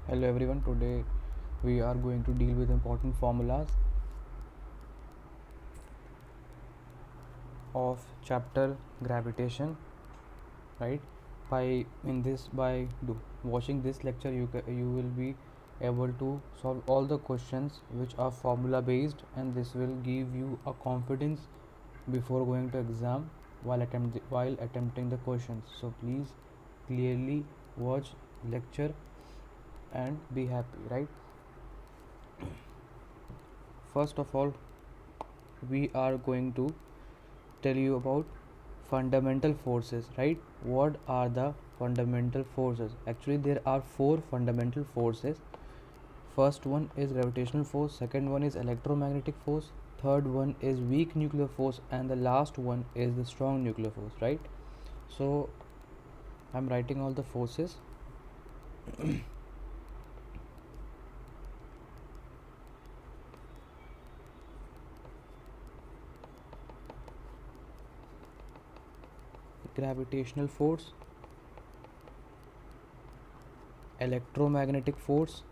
Hello everyone, today we are going to deal with important formulas of chapter gravitation, right? By watching this lecture you will be able to solve all the questions which are formula based, and this will give you a confidence before going to exam while attempting the questions. So please clearly watch lecture and be happy, right? First of all, we are going to tell you about fundamental forces, right? What are the fundamental forces? Actually, there are four fundamental forces. First one is gravitational force, second one is electromagnetic force, third one is weak nuclear force, and the last one is the strong nuclear force, right? So I'm writing all the forces. Gravitational force, electromagnetic force,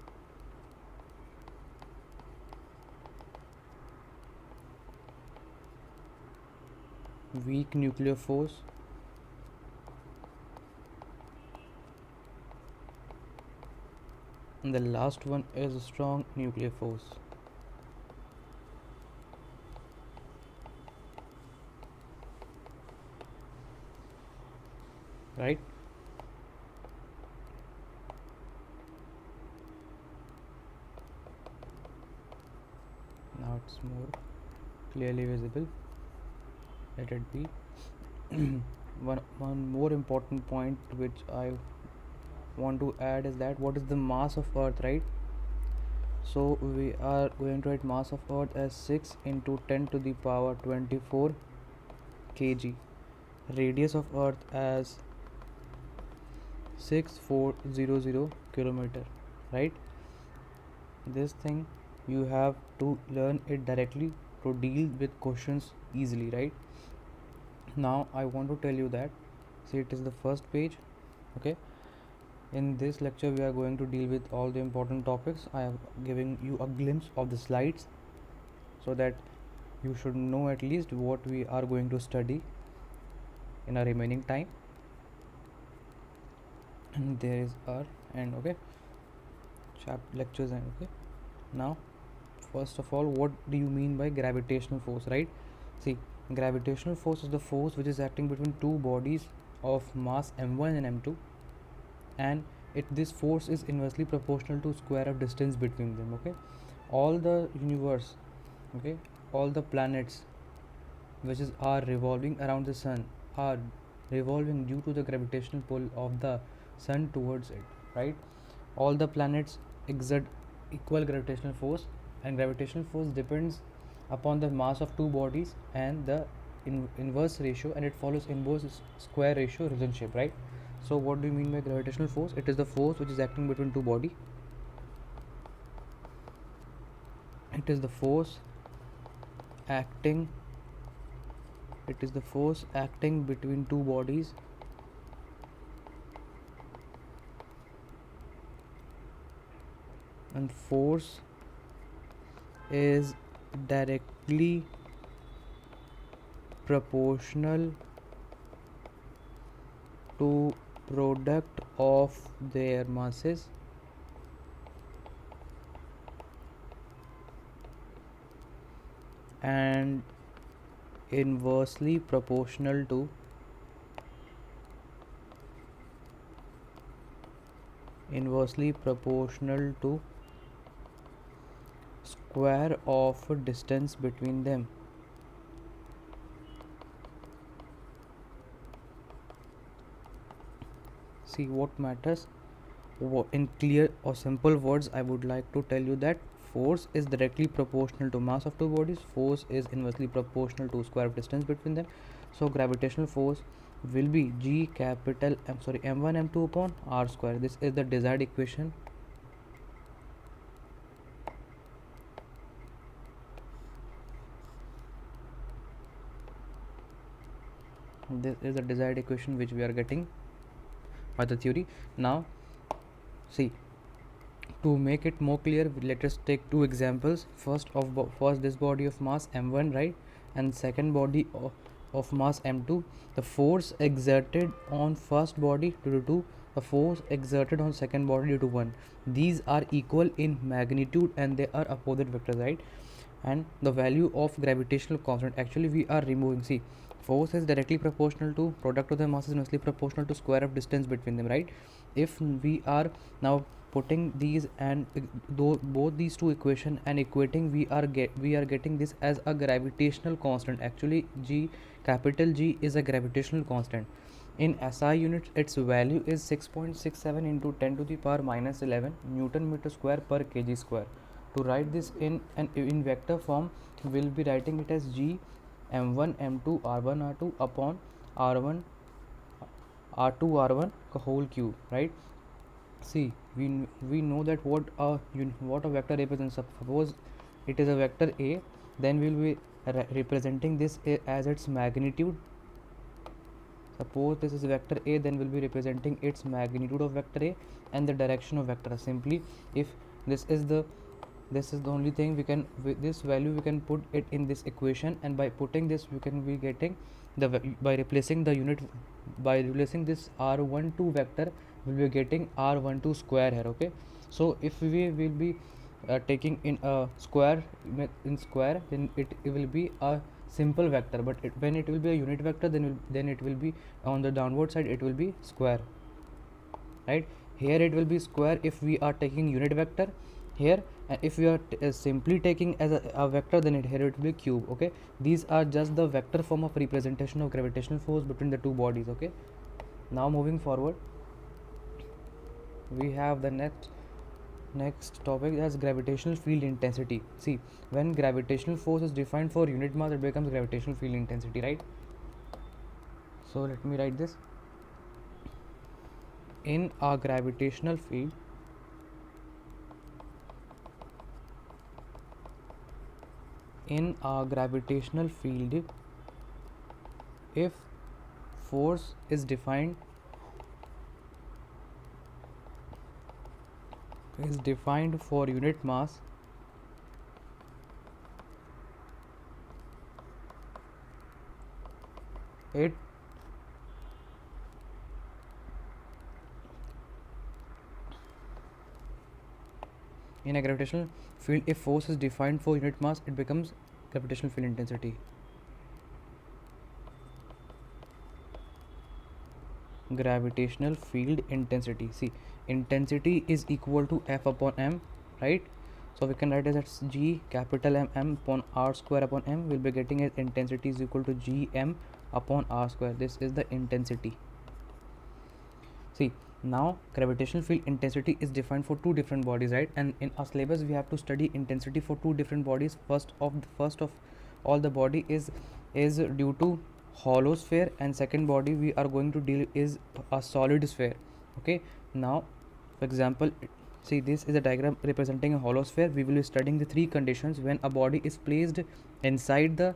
weak nuclear force, and the last one is strong nuclear force, right? Now it's more clearly visible. Let it be. one more important point which I want to add is that what is the mass of Earth, right? So we are going to write mass of Earth as 6 into 10 to the power 24 kg. Radius of Earth as 6400 kilometer, right? This thing you have to learn it directly to deal with questions easily, right? Now I want to tell you that, see, it is the first page. Okay, in this lecture we are going to deal with all the important topics. I am giving you a glimpse of the slides so that you should know at least what we are going to study in our remaining time. And there is our end. Okay, lectures end. Okay, now first of all, what do you mean by gravitational force, right? See, gravitational force is the force which is acting between two bodies of mass m1 and m2, and this force is inversely proportional to square of distance between them. Okay, all the universe, okay, all the planets which are revolving around the sun are revolving due to the gravitational pull of the sun towards it, right? All the planets exert equal gravitational force, and gravitational force depends upon the mass of two bodies and the inverse ratio, and it follows inverse square ratio relationship, right? So what do you mean by gravitational force? It is the force which is acting between two body. It is the force acting it is the force acting between two bodies and force is directly proportional to product of their masses and inversely proportional to square of distance between them. See what matters. In clear or simple words, I would like to tell you that force is directly proportional to mass of two bodies, force is inversely proportional to square of distance between them. So gravitational force will be G capital M1 M2 upon R square. This is the desired equation. This is the desired equation which we are getting by the theory. Now see, To make it more clear, let us take two examples. First this body of mass m1, right, and second body of mass m2. The force exerted on first body due to 2, the force exerted on second body due to 1. These are equal in magnitude and they are opposite vectors, right? And the value of gravitational constant, actually we are removing, see, force is directly proportional to product of the mass is inversely proportional to square of distance between them, right? If we are now putting these and both these two equation and equating, we are getting this as a gravitational constant. Actually g, capital G is a gravitational constant. In SI units, its value is 6.67 into 10 to the power minus 11 Newton meter square per kg square. To write this in vector form, we'll be writing it as G m1 m2 r1 r2 upon r1 r2 r1 whole cube, right? See, we know that what a vector represents. Suppose it is a vector A, then we will be representing this as its magnitude. Suppose this is vector A, then we'll be representing its magnitude of vector A and the direction of vector. Simply, if this is the only thing we can, with this value we can put it in this equation, and by putting this we can be getting by replacing the unit, by replacing this r12 vector, we'll be getting r12 square here. Okay, so if we will be taking in a square, then it will be a simple vector, but when it will be a unit vector, then it will be on the downward side, it will be square, right? Here it will be square if we are taking unit vector here, and if we are simply taking as a vector, then here it will be cube. Okay, these are just the vector form of representation of gravitational force between the two bodies. Okay, now moving forward, we have the next topic as gravitational field intensity. See, when gravitational force is defined for unit mass, it becomes gravitational field intensity, right? So let me write this. In a gravitational field, if force is defined for unit mass, it in a gravitational field, if force is defined for unit mass, it becomes gravitational field intensity. Gravitational field intensity, see, intensity is equal to F upon m, right? So we can write it as G capital M upon R square upon m. We'll be getting as intensity is equal to Gm upon R square. This is the intensity. See, now gravitational field intensity is defined for two different bodies, right? And in our syllabus we have to study intensity for two different bodies. First of all, the body is due to hollow sphere, and second body we are going to deal is a solid sphere. Okay, now for example, see, this is a diagram representing a hollow sphere. We will be studying the three conditions when a body is placed inside the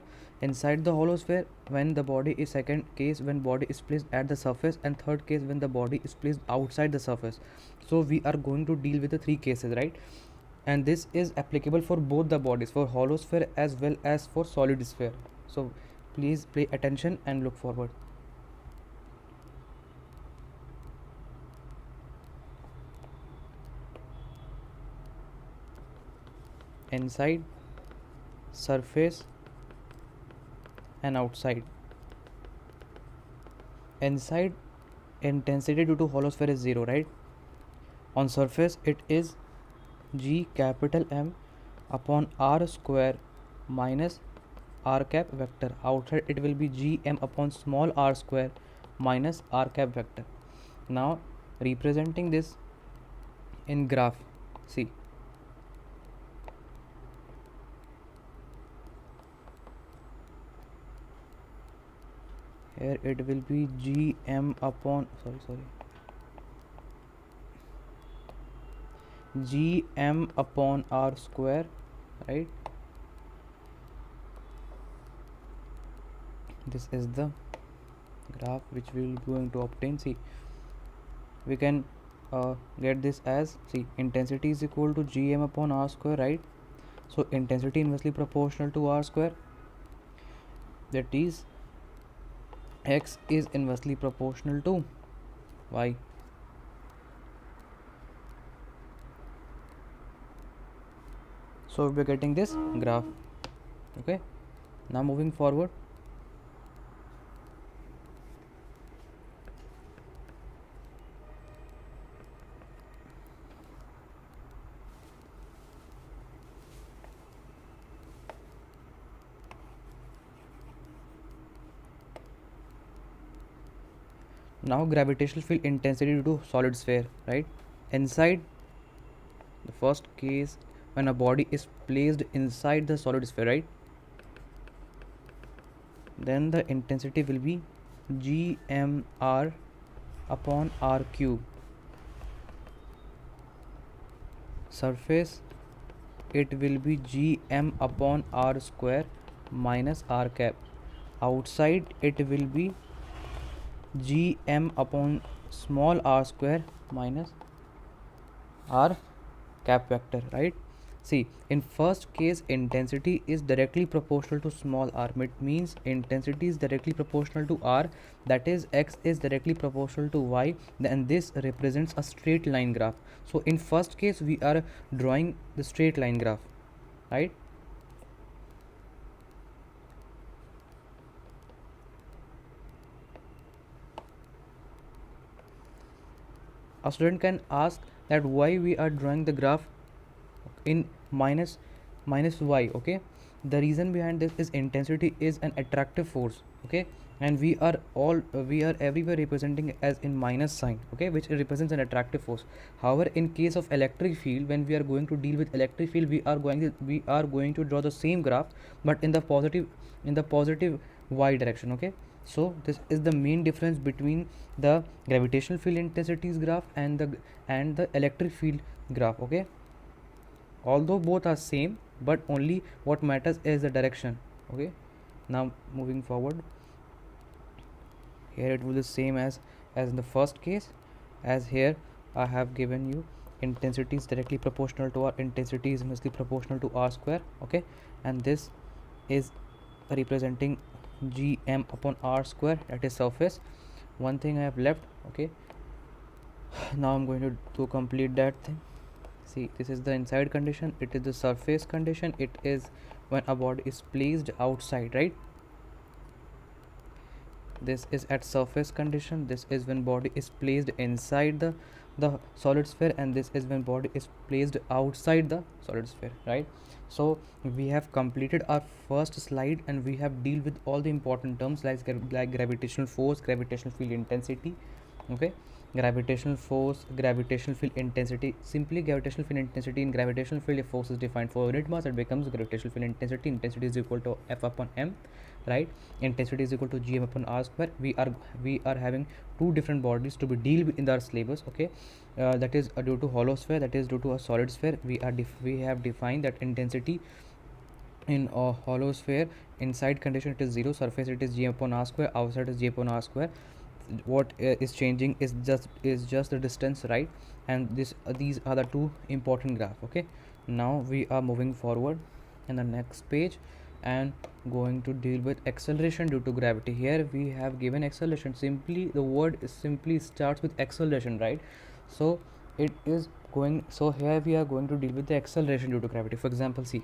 hollow sphere, when the body is, second case when body is placed at the surface, and third case when the body is placed outside the surface. So we are going to deal with the three cases, right? And this is applicable for both the bodies, for hollow sphere as well as for solid sphere. So please pay attention and look forward. Inside, surface, and outside. Inside, intensity due to hollow sphere is 0, right? On surface it is G capital M upon R square minus R cap vector. Outside it will be G M upon small r square minus R cap vector. Now representing this in graph, see, here it will be Gm upon Gm upon R square, right? This is the graph which we will be going to obtain. See, we can get this as, see, intensity is equal to gm upon r square, right? So intensity inversely proportional to r square, that is x is inversely proportional to y. So we're getting this graph. Okay, now moving forward, now gravitational field intensity due to solid sphere, right? Inside the first case, when a body is placed inside the solid sphere, right, then the intensity will be gmr upon r cube. Surface, it will be gm upon r square minus r cap. Outside it will be gm upon small r square minus r cap vector, right? See, in first case intensity is directly proportional to small r. It means intensity is directly proportional to r, that is x is directly proportional to y, then this represents a straight line graph. So in first case we are drawing the straight line graph, right? A student can ask that why we are drawing the graph in minus y. Okay, the reason behind this is intensity is an attractive force. Okay, and we are everywhere representing as in minus sign. Okay, which represents an attractive force. However, in case of electric field, when we are going to deal with electric field, we are going to draw the same graph but in the positive y direction. Okay, so this is the main difference between the gravitational field intensities graph and the electric field graph. Okay, although both are same, but only what matters is the direction. Okay, now moving forward, here it will be the same as in the first case. As here I have given you intensity is directly proportional to r, intensity is inversely proportional to r square. Okay, and this is representing gm upon r square, that is surface. One thing I have left. Okay, now I'm going to complete that thing. See, this is the inside condition, it is the surface condition, it is when a body is placed outside, right? This is at surface condition, this is when body is placed inside the solid sphere, and this is when body is placed outside the solid sphere, right? So we have completed our first slide and we have dealt with all the important terms like gravitational force, gravitational field intensity. Okay, gravitational force, gravitational field intensity. Simply gravitational field intensity, in gravitational field if force is defined for unit mass, it becomes gravitational field intensity. Intensity is equal to F upon m, right? Intensity is equal to gm upon r square. We are having two different bodies to be deal with in our syllabus. Okay, that is due to hollow sphere, that is due to a solid sphere. We have defined that intensity in a hollow sphere, inside condition it is 0, surface it is g upon r square, outside is g upon r square. What is changing is just the distance, right? And these are the two important graph. Okay, now we are moving forward in the next page and going to deal with acceleration due to gravity. Here we have given acceleration, simply the word simply starts with acceleration, right? So it is going, so here we are going to deal with the acceleration due to gravity. For example, see,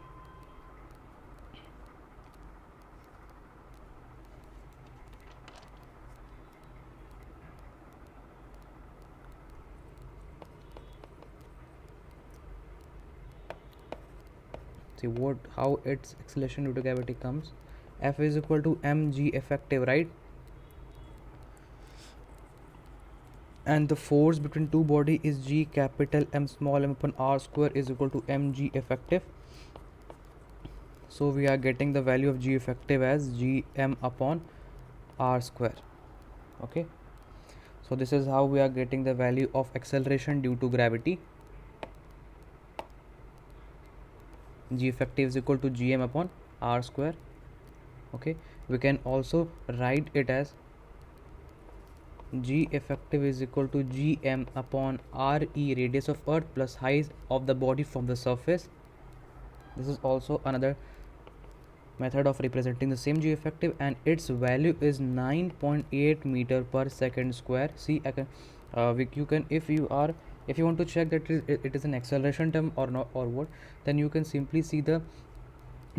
what how its acceleration due to gravity comes. F is equal to mg effective, right? And the force between two body is g capital M small m upon r square is equal to mg effective. So we are getting the value of g effective as gm upon r square. Okay, so this is how we are getting the value of acceleration due to gravity. G effective is equal to gm upon r square. Okay, we can also write it as G effective is equal to Gm upon Re radius of earth plus height of the body from the surface. This is also another method of representing the same G effective, and its value is 9.8 meter per second square. See, I can you can, if you want to check that it is an acceleration term or not or what, then you can simply see the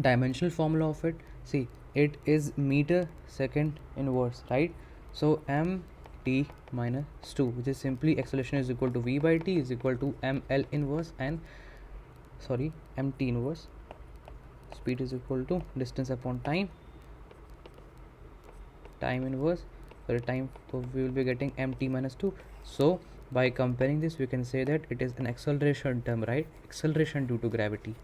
dimensional formula of it. See, it is meter second inverse, right? So mt minus 2, which is simply acceleration is equal to v by t is equal to ml inverse and mt inverse. Speed is equal to distance upon time inverse, time, so we will be getting mt minus 2. So by comparing this, we can say that it is an acceleration term, right? Acceleration due to gravity.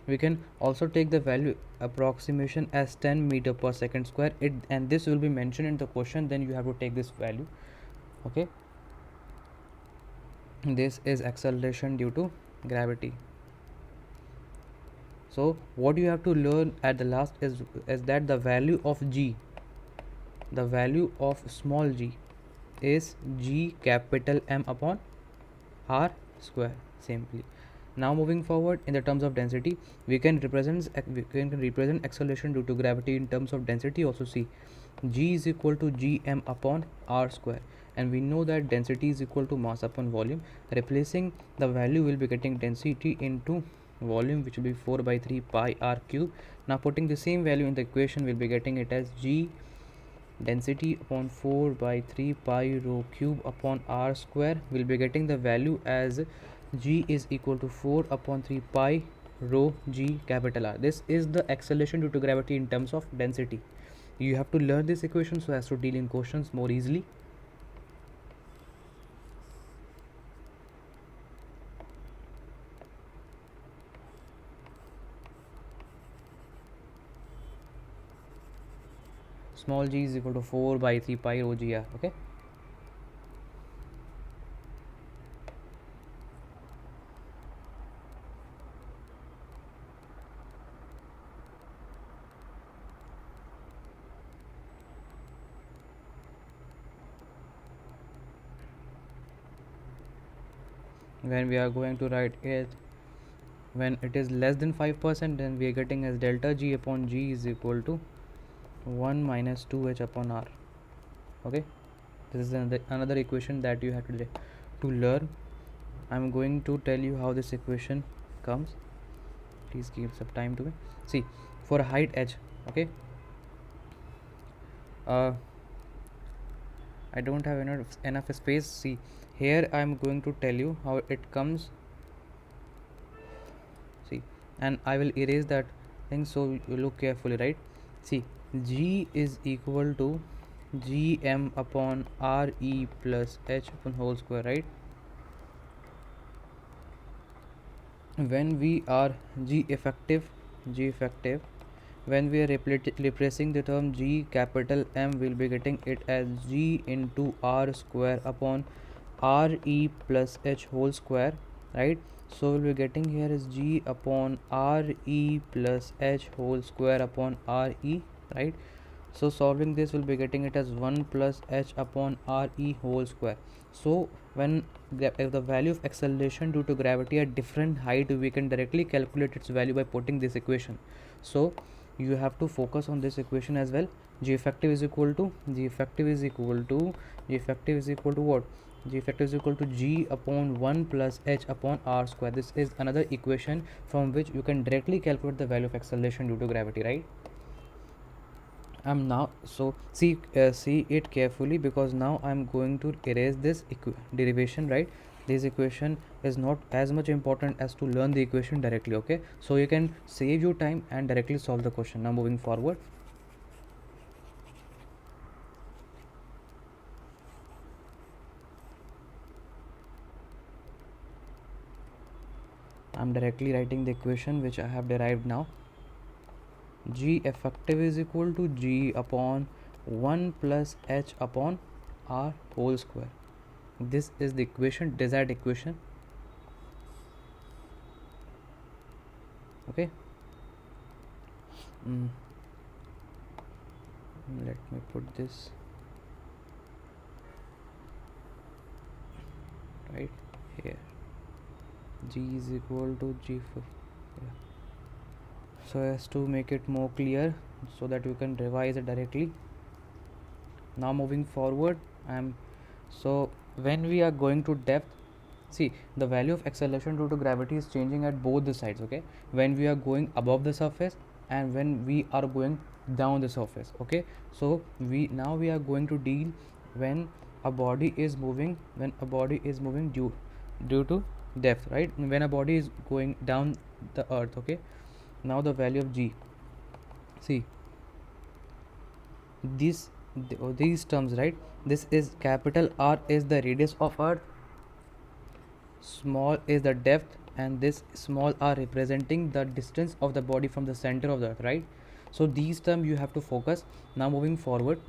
We can also take the value approximation as 10 meter per second square, and this will be mentioned in the question, then you have to take this value. Okay, this is acceleration due to gravity. So what you have to learn at the last is that the value of g, the value of small g, is G capital M upon R square simply. Now moving forward, in the terms of density, we can represent acceleration due to gravity in terms of density also. See, G is equal to Gm upon R square, and we know that density is equal to mass upon volume. Replacing the value, will be getting density into volume, which will be 4 by 3 pi r cube. Now putting the same value in the equation, we'll be getting it as G density upon 4 by 3 pi rho cube upon r square. Will be getting the value as G is equal to 4 upon 3 pi rho G capital R. This is the acceleration due to gravity in terms of density. You have to learn this equation so as to deal in questions more easily. Small g is equal to 4 by 3 pi rho G R. Okay. When we are going to write it, when it is less than 5%, then we are getting as delta G upon G is equal to 1 minus 2h upon R. Okay, this is another equation that you have to learn. I'm going to tell you how this equation comes. Please give some time to me. See, for height h, okay, I don't have enough space. See, here I'm going to tell you how it comes. See, and I will erase that thing, so you look carefully, right? See, G is equal to Gm upon Re plus h upon whole square, right? When we are G effective, when we are replacing the term G capital M, we'll be getting it as G into R square upon Re plus h whole square, right? So we'll be getting here is G upon Re plus h whole square upon Re, right? So solving this, will be getting it as 1 plus h upon Re whole square. So when if the value of acceleration due to gravity at different height, we can directly calculate its value by putting this equation. So you have to focus on this equation as well. G effective is equal to what? G effective is equal to G upon 1 plus h upon R square. This is another equation from which you can directly calculate the value of acceleration due to gravity, right? I'm now, so see it carefully, because now I'm going to erase this derivation, right? This equation is not as much important as to learn the equation directly. Okay, so you can save your time and directly solve the question. Now moving forward, I'm directly writing the equation which I have derived now. G effective is equal to G upon 1 plus h upon R whole square. This is the equation, desired equation. Okay, let me put this. right here. G is equal to G for, yeah. So as to make it more clear, so that you can revise it directly. Now moving forward, so when we are going to depth, see, the value of acceleration due to gravity is changing at both the sides, okay, when we are going above the surface and when we are going down the surface, okay. So we are going to deal when a body is moving, due to depth, right, when a body is going down the earth, okay. Now the value of G, see, these terms, right, this is capital R is the radius of earth, small is the depth, and this small r representing the distance of the body from the center of the earth, right. So these terms you have to focus. Now moving forward,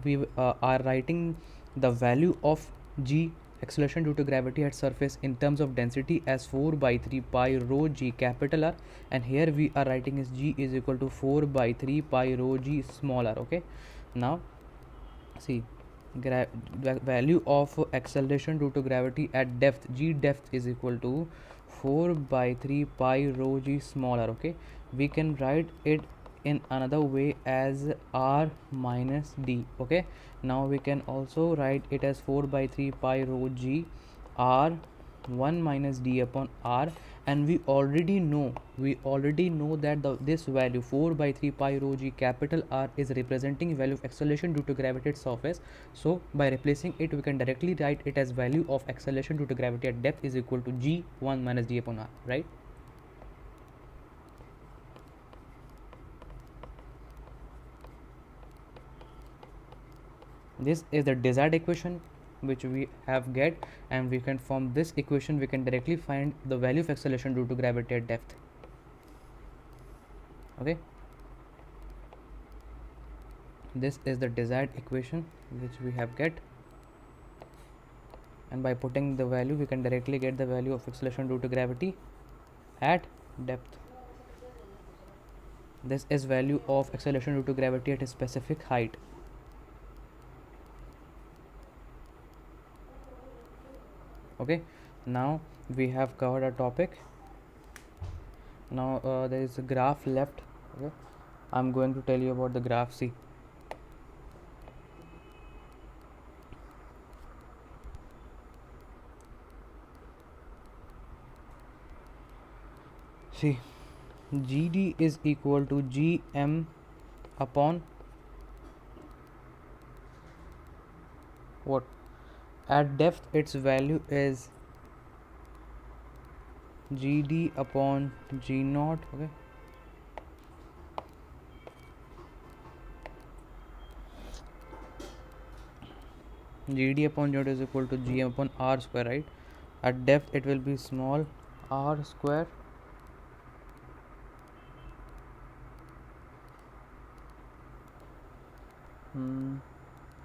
we are writing the value of G, acceleration due to gravity at surface, in terms of density as 4 by 3 pi rho G capital R, and here we are writing is G is equal to 4 by 3 pi rho G small r, okay. Now see, the value of acceleration due to gravity at depth, G depth, is equal to 4 by 3 pi rho G small r, okay. We can write it in another way as R minus D, okay. Now we can also write it as 4 by 3 pi rho G R 1 minus D upon R, and we already know that this value 4 by 3 pi rho G capital R is representing value of acceleration due to gravity at surface. So by replacing it, we can directly write it as value of acceleration due to gravity at depth is equal to G 1 minus D upon R, right. This is the desired equation which we have get, and we can, from this equation we can directly find the value of acceleration due to gravity at depth, okay. This is the desired equation which we have get, and by putting the value we can directly get the value of acceleration due to gravity at depth. This is value of acceleration due to gravity at a specific height. Okay, now we have covered our topic. Now there is a graph left, okay. I'm going to tell you about the graph. See, GD is equal to GM upon what? At depth its value is GD upon G naught, okay. GD upon G naught is equal to GM upon R square, right. At depth it will be small r square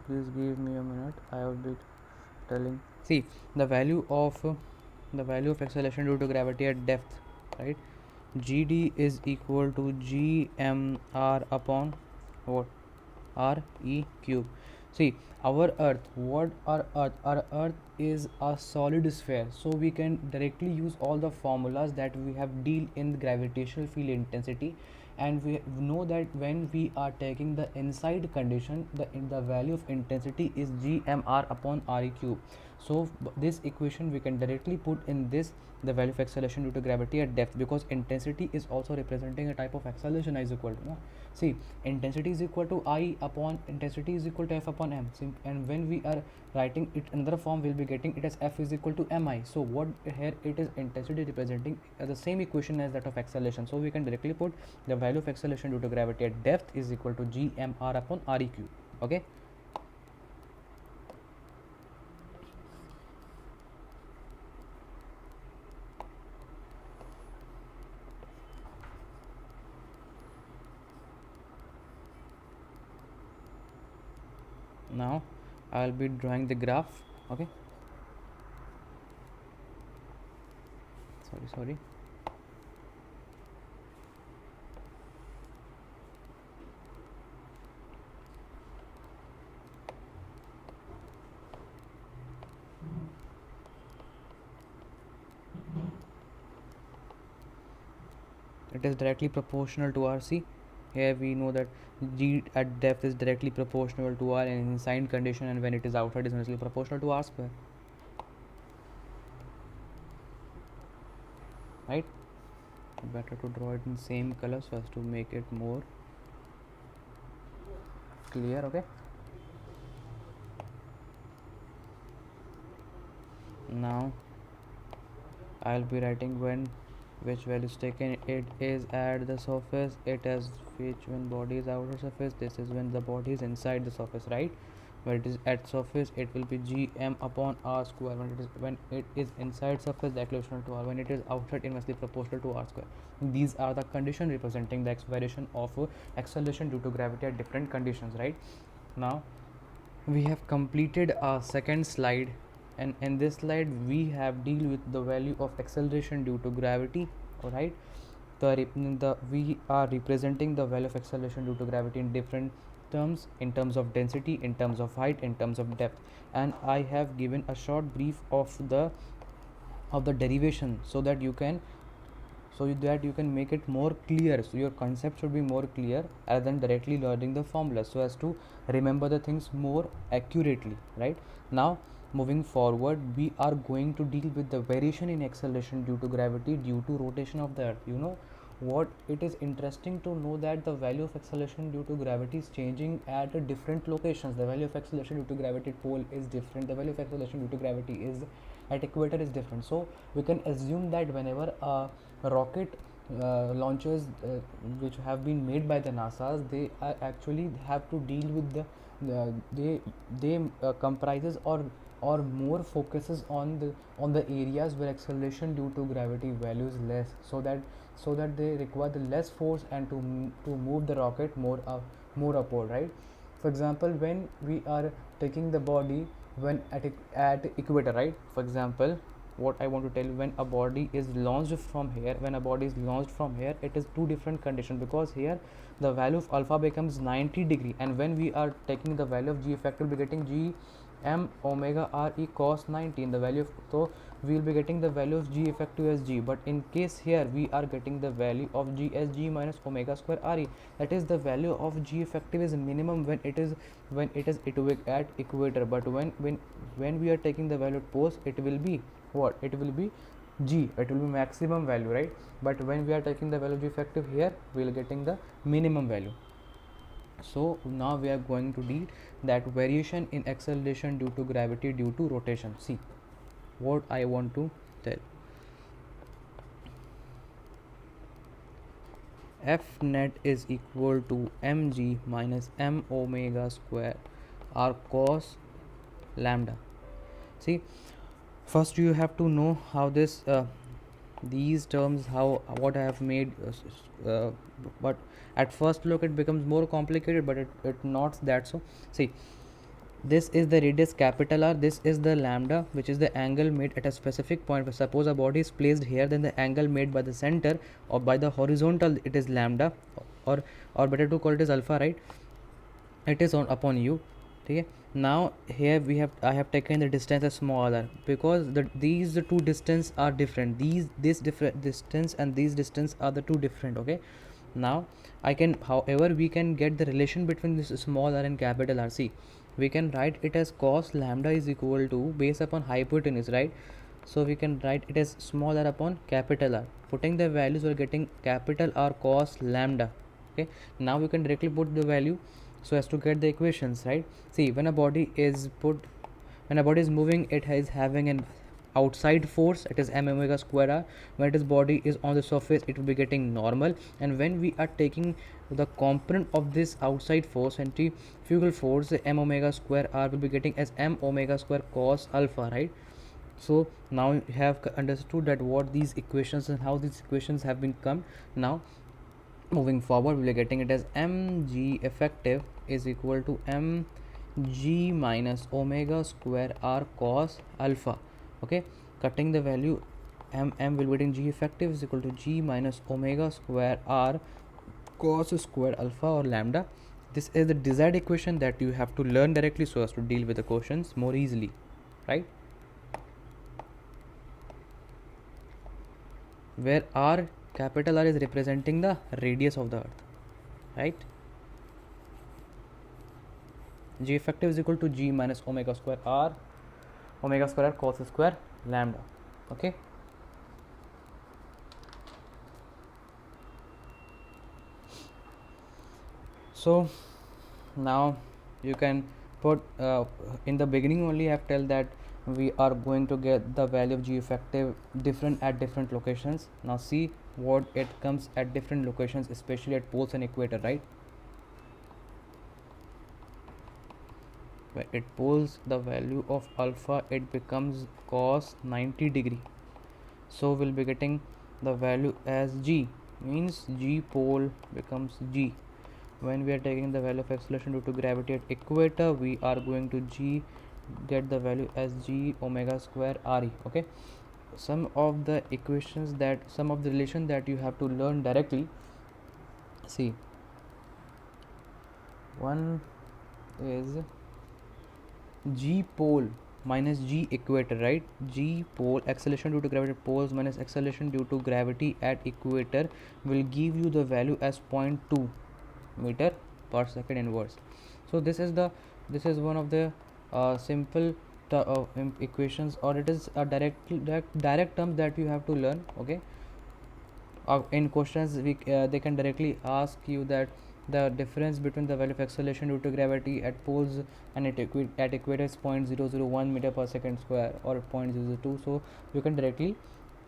please give me a minute, I will be telling. See, the value of acceleration due to gravity at depth, right, GD is equal to GMR upon what? R E cube. See, our earth, our earth is a solid sphere, so we can directly use all the formulas that we have deal in gravitational field intensity, and we know that when we are taking the inside condition, the value of intensity is GMR upon RE cube. So this equation we can directly put in this, the value of acceleration due to gravity at depth, because intensity is also representing a type of acceleration is equal to, no? See, intensity is equal to I upon intensity is equal to F upon M, and when we are writing it in another form, we'll be getting it as F is equal to Mi. So what here it is intensity representing the same equation as that of acceleration, so we can directly put the value of acceleration due to gravity at depth is equal to GMR upon RE cube, okay. Now I will be drawing the graph, okay. Sorry. it is directly proportional to r. See, here we know that g at depth is directly proportional to r in inside condition, and when it is outside is inversely proportional to r square, right? Better to draw it in same color so as to make it more clear. Okay, now I'll be writing when which value is taken. It is at the surface, it is which when body is outer surface, this is when the body is inside the surface, right? When it is at surface, it will be gm upon r square. When it is inside surface, the equation to r. When it is outside, inversely proportional to r square. These are the conditions representing the variation of acceleration due to gravity at different conditions, right? Now we have completed our second slide, and in this slide we have deal with the value of acceleration due to gravity. All right, we are representing the value of acceleration due to gravity in different terms, in terms of density, in terms of height, in terms of depth, and I have given a short brief of the derivation so that you can make it more clear, so your concept should be more clear rather than directly learning the formula, so as to remember the things more accurately, right? Now moving forward, we are going to deal with the variation in acceleration due to gravity due to rotation of the earth. You know what, it is interesting to know that the value of acceleration due to gravity is changing at different locations. The value of acceleration due to gravity at pole is different, the value of acceleration due to gravity is at equator is different. So we can assume that whenever a rocket launches which have been made by the NASA's, they are actually have to deal with they comprises or more focuses on the areas where acceleration due to gravity value is less, so that they require the less force and to move the rocket more upward, right? For example, when we are taking the body when at equator, right? For example, what I want to tell you, when a body is launched from here, it is two different conditions, because here the value of alpha becomes 90 degree, and when we are taking the value of g effective, we'll be getting g m omega r e cos 90 in the value of, so we will be getting the value of g effective as g, but in case here we are getting the value of g as g minus omega square re, that is the value of g effective is minimum when it is at equator, but when we are taking the value at post, it will be what, it will be g, it will be maximum value, right? But when we are taking the value of g effective here, we are getting the minimum value. So now we are going to deal that variation in acceleration due to gravity due to rotation. See what I want to tell. F net is equal to mg minus m omega square r cos lambda. See, first you have to know how this these terms, how what I have made, but at first look it becomes more complicated, but it not that so. See, this is the radius capital R, this is the lambda, which is the angle made at a specific point. Suppose a body is placed here, then the angle made by the center or by the horizontal, it is lambda, or better to call it as alpha, right? It is on upon u. Okay, now here I have taken the distance as smaller, because these the two distance are different, this different distance and these distance are the two different. Okay, now I can, however, we can get the relation between this small r and capital R. See, we can write it as cos lambda is equal to, based upon hypotenuse, right? So we can write it as small r upon capital R. Putting the values, we are getting capital R cos lambda. Okay, now we can directly put the value so as to get the equations, right? See, when a body is moving, it is having an outside force, it is m omega square r. When its body is on the surface, it will be getting normal, and when we are taking the component of this outside force, centrifugal force, m omega square r will be getting as m omega square cos alpha, right? So now you have understood that what these equations and how these equations have been come. Now moving forward, we are getting it as mg effective is equal to mg minus omega square r cos alpha. Okay, cutting the value, m will be getting g effective is equal to g minus omega square r cos square alpha or lambda. This is the desired equation that you have to learn directly so as to deal with the questions more easily, right? Where r capital R is representing the radius of the earth, right? G effective is equal to G minus omega square R, omega square R cos square lambda. Okay. So now you can put in the beginning only I have tell that we are going to get the value of G effective different at different locations. Now see what it comes at different locations, especially at poles and equator, right? When it poles the value of alpha, it becomes cos 90 degree. So we'll be getting the value as G, means G pole becomes G. When we are taking the value of acceleration due to gravity at equator, we are going to get the value as G omega square Re. Okay, some of the equations that some of the relation that you have to learn directly. See, one is G pole minus G equator, right? G pole, acceleration due to gravity at poles minus acceleration due to gravity at equator, will give you the value as 0.2 meter per second inverse. So this is one of the simple equations, or it is a direct terms that you have to learn. Okay, in questions they can directly ask you that the difference between the value of acceleration due to gravity at poles and at equator is 0.001 meter per second square or 0.002. So you can directly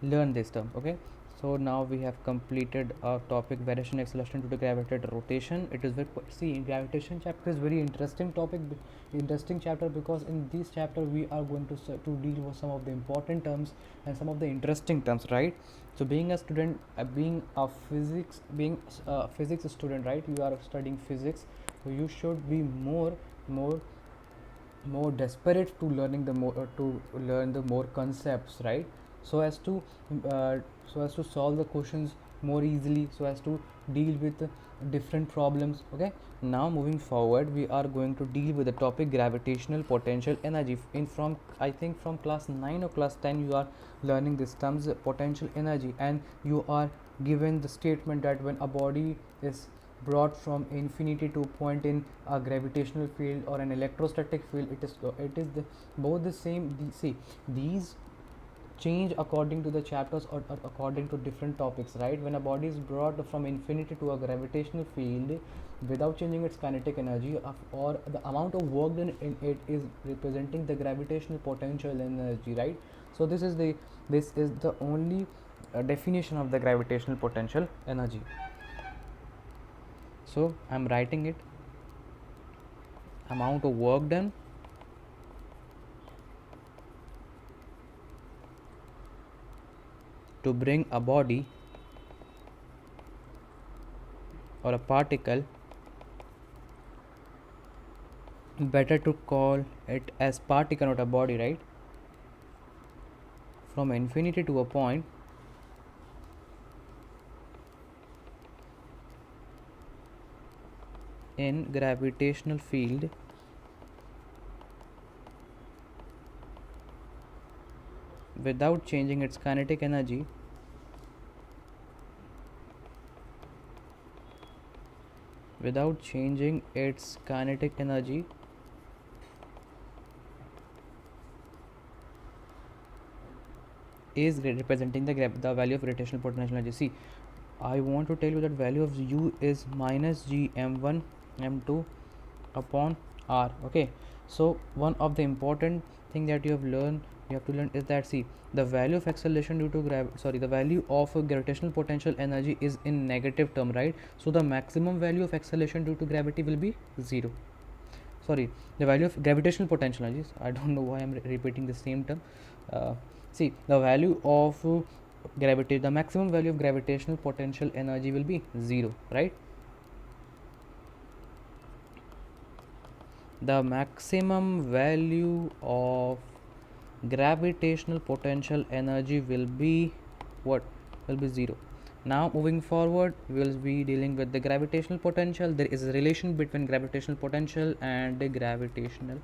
learn this term. Okay, so now we have completed our topic variation acceleration due to gravity at rotation. It is very gravitation chapter is very interesting topic, interesting chapter, because in this chapter we are going to deal with some of the important terms and some of the interesting terms, right? So being a student, being a physics student, right? You are studying physics, so you should be more desperate to learning the more to learn the more concepts, right? So as to solve the questions more easily, so as to deal with different problems. Okay, now moving forward, we are going to deal with the topic gravitational potential energy. In from I think from class 9 or class 10 you are learning this terms potential energy, and you are given the statement that when a body is brought from infinity to a point in a gravitational field or an electrostatic field, it is both the same. These change according to the chapters, or according to different topics, right? When a body is brought from infinity to a gravitational field without changing its kinetic energy, or the amount of work done in it is representing the gravitational potential energy, right? So this is the only definition of the gravitational potential energy. So I'm writing it: amount of work done to bring a body or a particle, better to call it as particle, not a body, right? From infinity to a point in gravitational field without changing its kinetic energy is representing the value of gravitational potential energy. See, I want to tell you that value of U is minus G m1 m2 upon R. Okay, so one of the important thing that you have to learn is that, see, the value of acceleration due to the value of gravitational potential energy is in negative term, right? So the maximum value of acceleration due to gravity will be 0. The value of gravitational potential energy, I don't know why I'm repeating the same term. See, the value of the maximum value of gravitational potential energy will be 0, right? The maximum value of gravitational potential energy will be 0. Now moving forward, we will be dealing with the gravitational potential. There is a relation between gravitational potential and the gravitational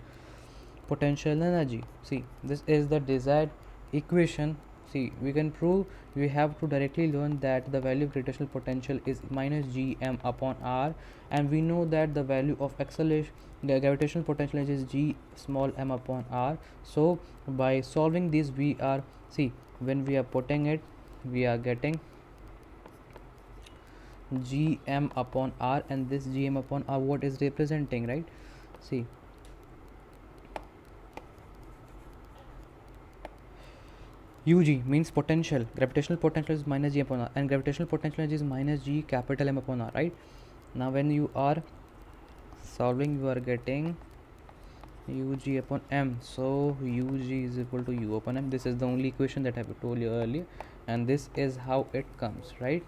potential energy. See, this is the desired equation see, we can prove, we have to directly learn that the value of gravitational potential is minus gm upon r, and we know that the value of acceleration, the gravitational potential is g small m upon r. So by solving this, we are, see, when we are putting it, we are getting gm upon r, and this gm upon r what is representing, right? See, UG means potential, gravitational potential is minus g upon r, and gravitational potential is minus g capital M upon r, right? Now when you are solving, you are getting UG upon M, so UG is equal to U upon M. This is the only equation that I have told you earlier, and this is how it comes, right?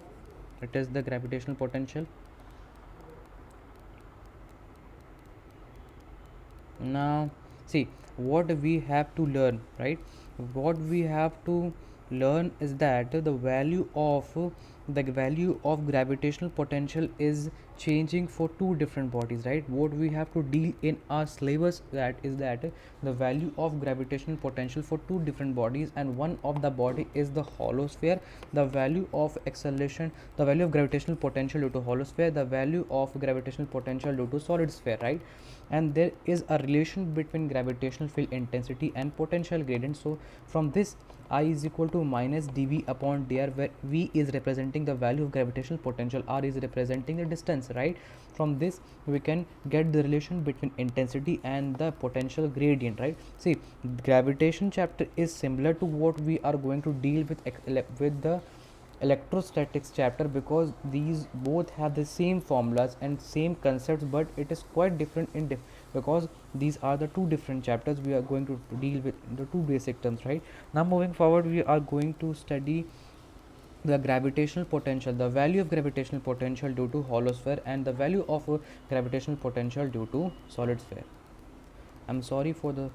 It is the gravitational potential. Now see, what we have to learn, right? What we have to learn is that the value of gravitational potential is changing for two different bodies, right? What we have to deal in our syllabus, that is that the value of gravitational potential for two different bodies, and one of the body is the hollow sphere. The value of acceleration, the value of gravitational potential due to hollow sphere, the value of gravitational potential due to solid sphere, right? And there is a relation between gravitational field intensity and potential gradient. So from this, I is equal to minus dv upon dr, where v is representing the value of gravitational potential, r is representing the distance, right? From this we can get the relation between intensity and the potential gradient, right? See, gravitation chapter is similar to what we are going to deal with the electrostatics chapter, because these both have the same formulas and same concepts, but it is quite different because these are the two different chapters. We are going to deal with the two basic terms, right? Now moving forward, we are going to study the gravitational potential, the value of gravitational potential due to hollow sphere, and the value of gravitational potential due to solid sphere. I'm sorry for the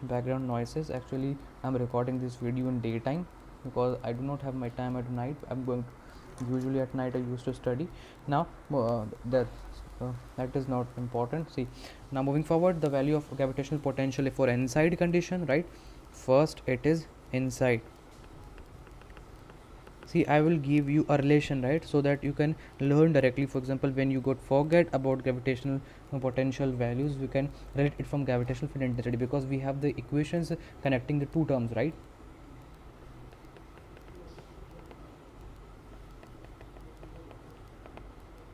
background noises. Actually, I'm recording this video in daytime because I do not have my time at night. I'm going to, usually at night I used to study. Now that is not important. See, now moving forward, the value of gravitational potential for inside condition, right? First it is inside. See, I will give you a relation, right, so that you can learn directly. For example, when you got forget about gravitational potential values, we can relate it from gravitational field intensity, because we have the equations connecting the two terms, right?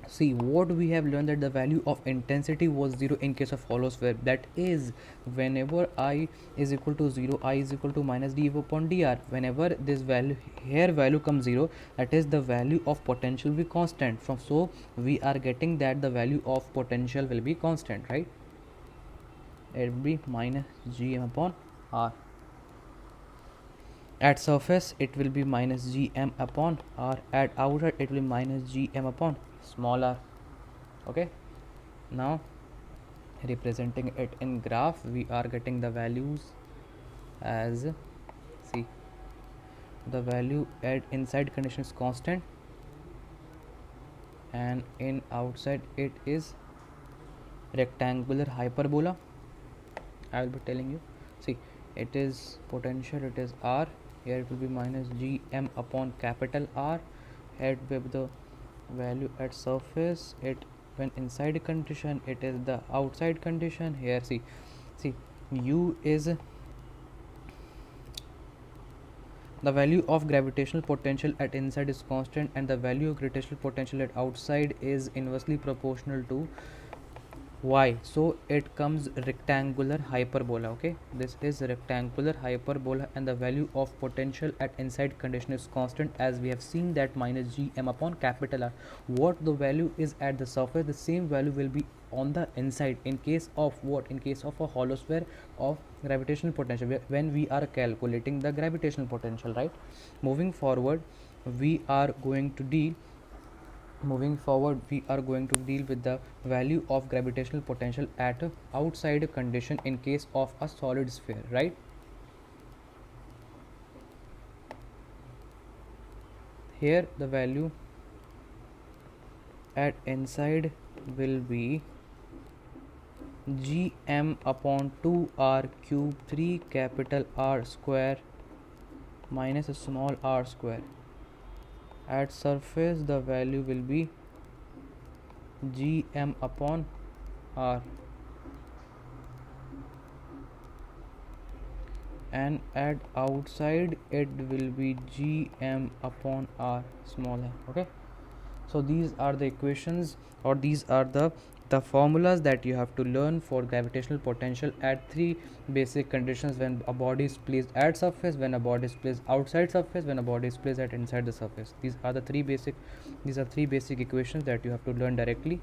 See, what we have learned, that the value of intensity was 0 in case of hollow sphere. That is, whenever I is equal to 0, I is equal to minus dv upon dr. Whenever this value here value comes 0, that is the value of potential will be constant. From so we are getting that the value of potential will be constant, right? It will be minus gm upon r. At surface it will be minus gm upon r. At outer it will be minus gm upon small r. Okay, now representing it in graph, we are getting the values as, see, the value at inside condition is constant, and in outside it is rectangular hyperbola. I will be telling you. See, it is potential, it is r. Here it will be minus gm upon capital R. Here with the value at surface, it when inside condition, it is the outside condition. Here see u is the value of gravitational potential at inside is constant, and the value of gravitational potential at outside is inversely proportional to y. So it comes rectangular hyperbola. Okay, this is rectangular hyperbola, and the value of potential at inside condition is constant, as we have seen that minus gm upon capital R. What the value is at the surface, the same value will be on the inside in case of what? In case of a hollow sphere of gravitational potential, when we are calculating the gravitational potential, right? Moving forward, we are going to deal with the value of gravitational potential at outside condition in case of a solid sphere, right? Here the value at inside will be gm upon 2r cube 3 capital R square minus a small r square. At surface the value will be gm upon r, and at outside it will be gm upon r small r. Okay, so these are the equations, or these are the formulas that you have to learn for gravitational potential at three basic conditions: when a body is placed at surface, when a body is placed outside surface, when a body is placed at inside the surface. These are three basic equations that you have to learn directly.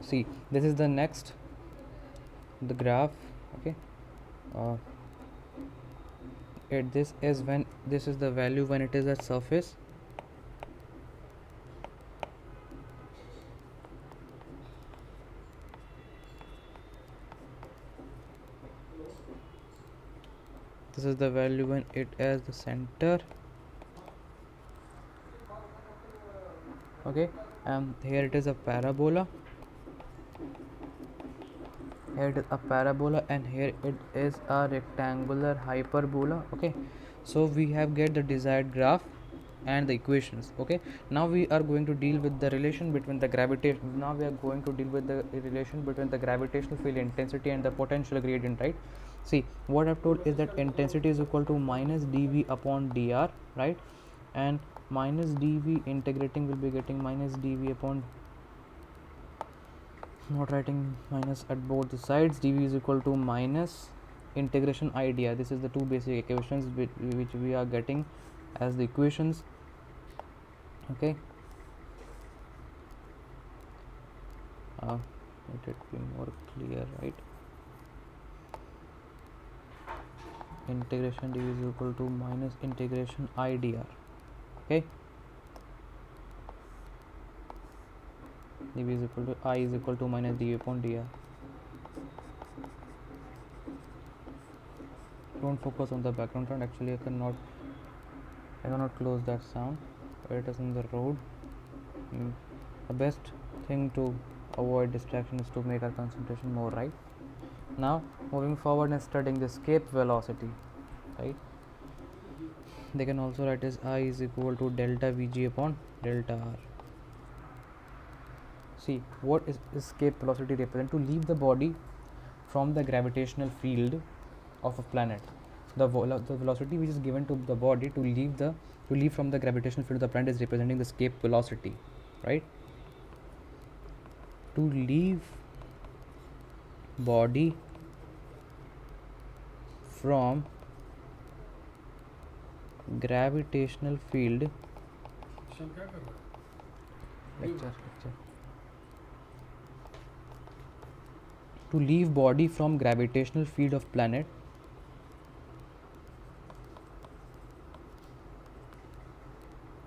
See, this is the next, the graph. Okay, uh, this is when this is the value when it is at surface. This is the value when it as the center. Okay, and here it is a parabola. Here it is a parabola, and here it is a rectangular hyperbola. Okay, so we have get the desired graph and the equations. Okay, now we are going to deal with the relation between the gravitation. Now we are going to deal with the relation between the gravitational field intensity and the potential gradient, right? See, what I've told is that intensity is equal to minus dv upon dr, right? And minus dv integrating will be getting minus dv upon, not writing minus at both the sides, dv is equal to minus integration idea. This is the two basic equations which we are getting as the equations. Okay, let it be more clear, right? Integration dv is equal to minus integration idr. Okay, dv is equal to I is equal to minus dv upon dr. Don't focus on the background sound. Actually I cannot close that sound. It is in the road. The best thing to avoid distraction is to make our concentration more, right? Now moving forward and studying the escape velocity, right? They can also write as I is equal to delta vg upon delta r. See, what is escape velocity represent? To leave the body from the gravitational field of a planet. The velocity which is given to the body to leave from the gravitational field of the planet is representing the escape velocity, right? To leave body from gravitational field, lecture. To leave body from gravitational field of planet,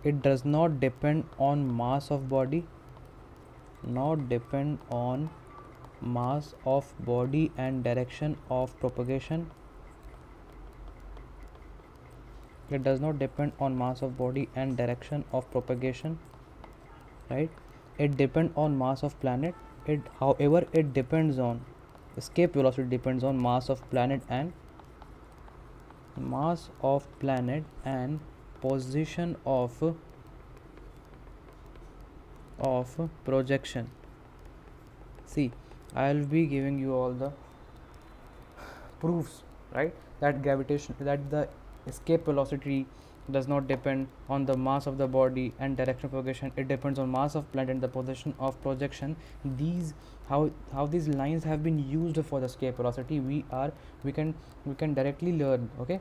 it does not depend on mass of body, not depend on mass of body and direction of propagation. It does not depend on mass of body and direction of propagation, right? It depends on mass of planet. It, however, it depends on escape velocity depends on mass of planet and position of projection. See, I'll be giving you all the proofs, right? That the escape velocity does not depend on the mass of the body and direction of propagation. It depends on mass of planet and the position of projection. These how these lines have been used for the escape velocity. We can directly learn. Okay,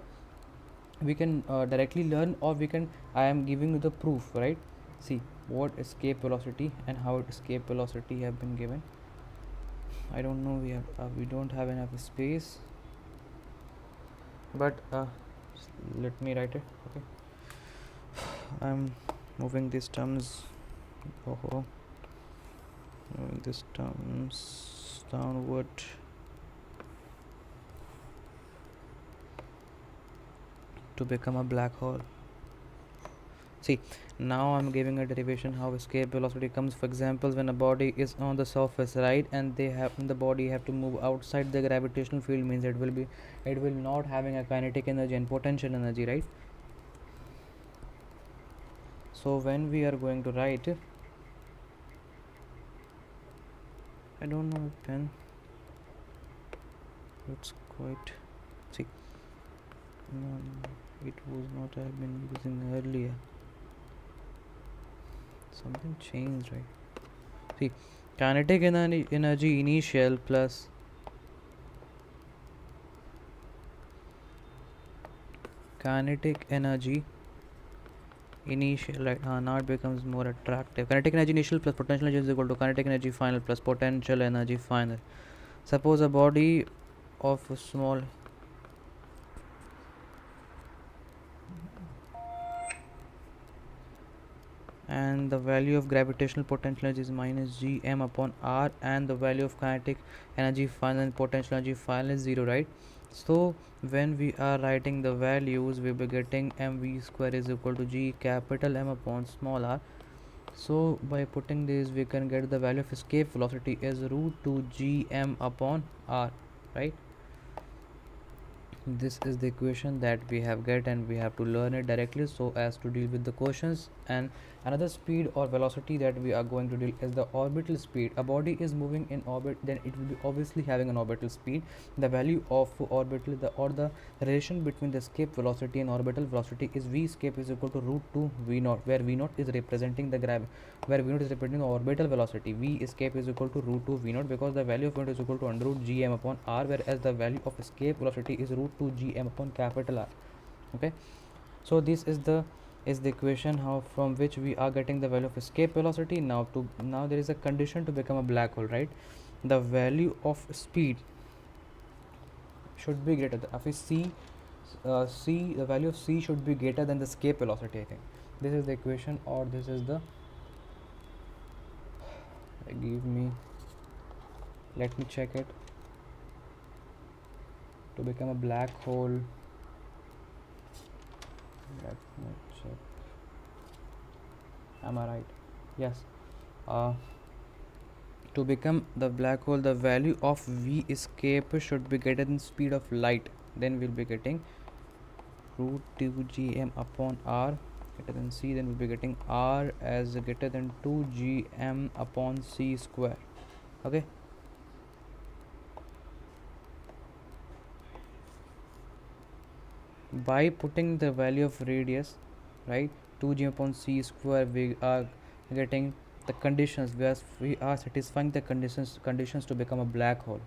we can directly learn, or we can, I am giving you the proof, right? See what escape velocity and how escape velocity have been given. I don't know, we don't have enough space, but let me write it. Okay, I'm moving these terms, moving these terms downward. to become a black hole. See, now I'm giving a derivation how escape velocity comes. For example, when a body is on the surface, right, and the body have to move outside the gravitational field, means it will not having a kinetic energy and potential energy, right? So when we are going to write, I don't know a pen. It's quite, see, no, it was not I have been using earlier. Something changed, right? See, kinetic energy initial plus kinetic energy initial, right? Now it becomes more attractive. Kinetic energy initial plus potential energy is equal to kinetic energy final plus potential energy final. Suppose a body of a small and the value of gravitational potential energy is minus gm upon r, and the value of kinetic energy final and potential energy final is 0, right? So when we are writing the values, we will be getting mv square is equal to g capital M upon small r. So by putting this, we can get the value of escape velocity as root 2 gm upon r, right? This is the equation that we have get, and we have to learn it directly so as to deal with the questions. And another speed or velocity that we are going to deal is the orbital speed. A body is moving in orbit, then it will be obviously having an orbital speed. The value of orbital, the relation between the escape velocity and orbital velocity is v escape is equal to root 2 v naught, where v naught is representing the where v naught is representing the orbital velocity. V escape is equal to root 2 v naught, because the value of v naught is equal to under root gm upon r, whereas the value of escape velocity is root 2 gm upon capital R. Okay, so this is the equation how from which we are getting the value of escape velocity. Now there is a condition to become a black hole, right? The value of speed should be greater than, if we see c, the value of c should be greater than the escape velocity. I think this is the equation, or this is the give me, let me check it. To become a black hole, let me check, am I right? Yes. To become the black hole, the value of v escape should be greater than speed of light. Then we'll be getting root 2 gm upon r greater than c. Then we'll be getting r as greater than 2 gm upon c square. Okay, by putting the value of radius, right, 2 g upon c square, we are getting the conditions, where we are satisfying the conditions to become a black hole.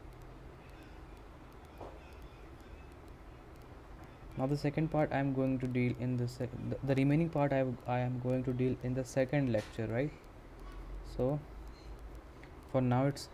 Now the second part I am going to deal in the remaining part I am going to deal in the second lecture, right? So for now it's